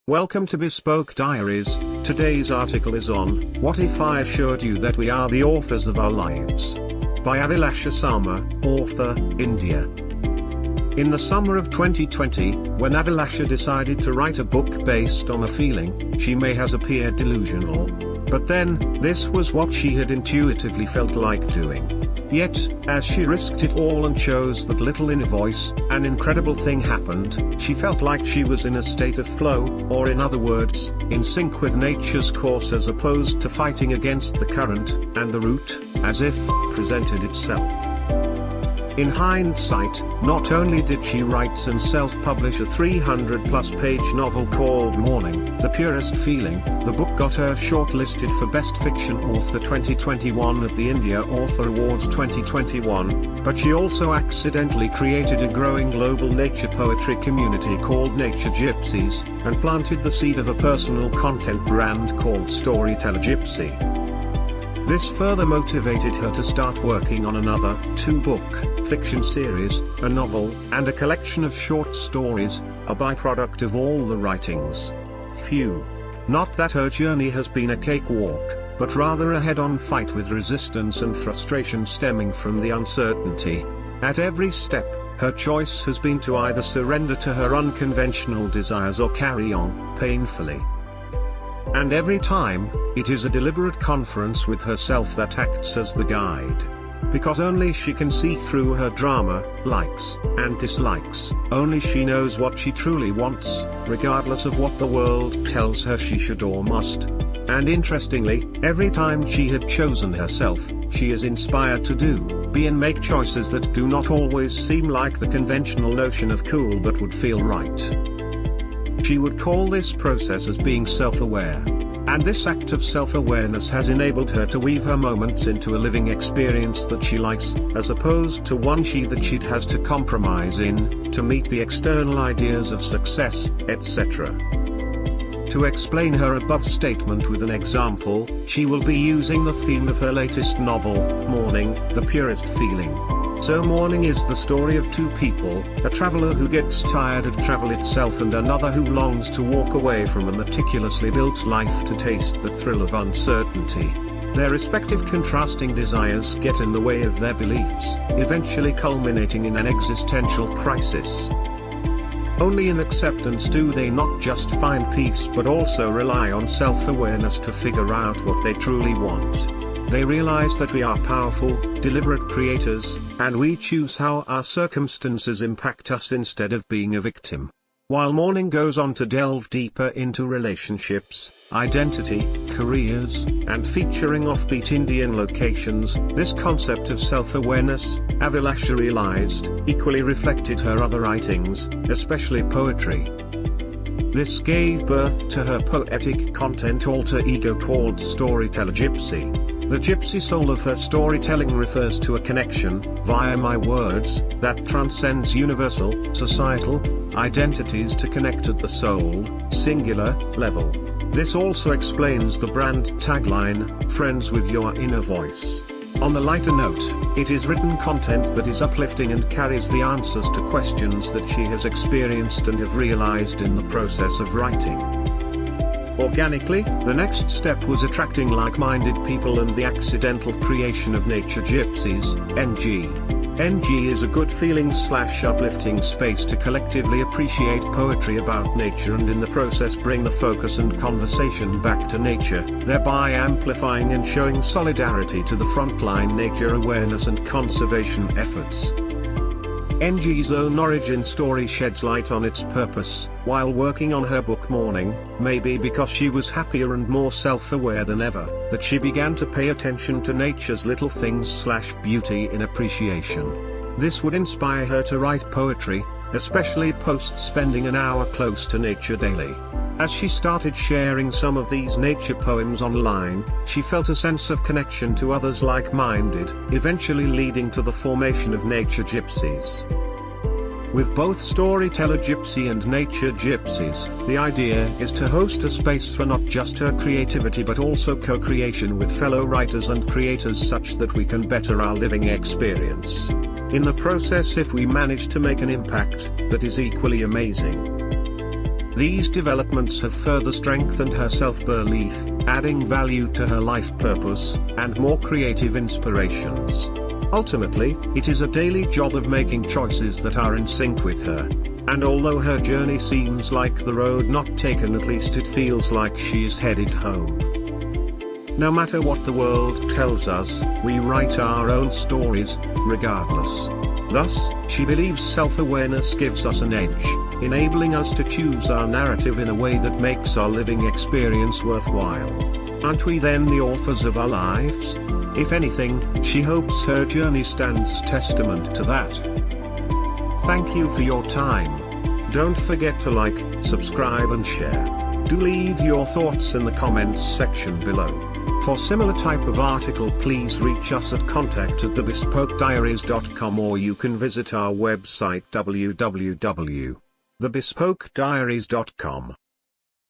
Welcome to Bespoke Diaries. Today's article is on, What If I Assured You That We Are the Authors of Our Lives? By Avilasha Sarmah, author, India. In the summer of 2020, when Avilasha decided to write a book based on a feeling, she may have appeared delusional. But then, this was what she had intuitively felt like doing. Yet, as she risked it all and chose that little inner voice, an incredible thing happened. She felt like she was in a state of flow, or in other words, in sync with nature's course as opposed to fighting against the current, and the route, as if, presented itself. In hindsight, not only did she write and self-publish a 300-plus page novel called Morning, The Purest Feeling, the book got her shortlisted for Best Fiction Author 2021 at the India Author Awards 2021, but she also accidentally created a growing global nature poetry community called Nature Gypsies, and planted the seed of a personal content brand called Storyteller Gypsy. This further motivated her to start working on another, two-book, fiction series, a novel, and a collection of short stories, a byproduct of all the writings. Phew. Not that her journey has been a cakewalk, but rather a head-on fight with resistance and frustration stemming from the uncertainty. At every step, her choice has been to either surrender to her unconventional desires or carry on, painfully. And every time, it is a deliberate conference with herself that acts as the guide. Because only she can see through her drama, likes, and dislikes, only she knows what she truly wants, regardless of what the world tells her she should or must. And interestingly, every time she had chosen herself, she is inspired to do, be and make choices that do not always seem like the conventional notion of cool but would feel right. She would call this process as being self-aware. And this act of self-awareness has enabled her to weave her moments into a living experience that she likes, as opposed to one that she has to compromise in, to meet the external ideas of success, etc. To explain her above statement with an example, she will be using the theme of her latest novel, Morning, The Purest Feeling. So Morning is the story of two people, a traveler who gets tired of travel itself and another who longs to walk away from a meticulously built life to taste the thrill of uncertainty. Their respective contrasting desires get in the way of their beliefs, eventually culminating in an existential crisis. Only in acceptance do they not just find peace but also rely on self-awareness to figure out what they truly want. They realize that we are powerful, deliberate creators, and we choose how our circumstances impact us instead of being a victim. While Morning goes on to delve deeper into relationships, identity, careers, and featuring offbeat Indian locations, this concept of self-awareness, Avilasha realized, equally reflected her other writings, especially poetry. This gave birth to her poetic content alter ego called Storyteller Gypsy. The gypsy soul of her storytelling refers to a connection, via my words, that transcends universal, societal, identities to connect at the soul, singular, level. This also explains the brand tagline, Friends with Your Inner Voice. On the lighter note, it is written content that is uplifting and carries the answers to questions that she has experienced and have realized in the process of writing. Organically, the next step was attracting like-minded people and the accidental creation of Nature Gypsies, NG. NG is a good feeling/uplifting space to collectively appreciate poetry about nature and in the process bring the focus and conversation back to nature, thereby amplifying and showing solidarity to the frontline nature awareness and conservation efforts. NG's own origin story sheds light on its purpose, while working on her book Morning, maybe because she was happier and more self-aware than ever, that she began to pay attention to nature's little things/beauty in appreciation. This would inspire her to write poetry, especially post spending an hour close to nature daily. As she started sharing some of these nature poems online, she felt a sense of connection to others like-minded, eventually leading to the formation of Nature Gypsies. With both Storyteller Gypsy and Nature Gypsies, the idea is to host a space for not just her creativity but also co-creation with fellow writers and creators such that we can better our living experience. In the process, if we manage to make an impact that is equally amazing. These developments have further strengthened her self-belief, adding value to her life purpose, and more creative inspirations. Ultimately, it is a daily job of making choices that are in sync with her. And although her journey seems like the road not taken, at least it feels like she is headed home. No matter what the world tells us, we write our own stories, regardless. Thus, she believes self-awareness gives us an edge, enabling us to choose our narrative in a way that makes our living experience worthwhile. Aren't we then the authors of our lives? If anything, she hopes her journey stands testament to that. Thank you for your time. Don't forget to like, subscribe and share. Do leave your thoughts in the comments section below. For similar type of article, please reach us at contact@thebespokediaries.com, or you can visit our website www.thebespokediaries.com.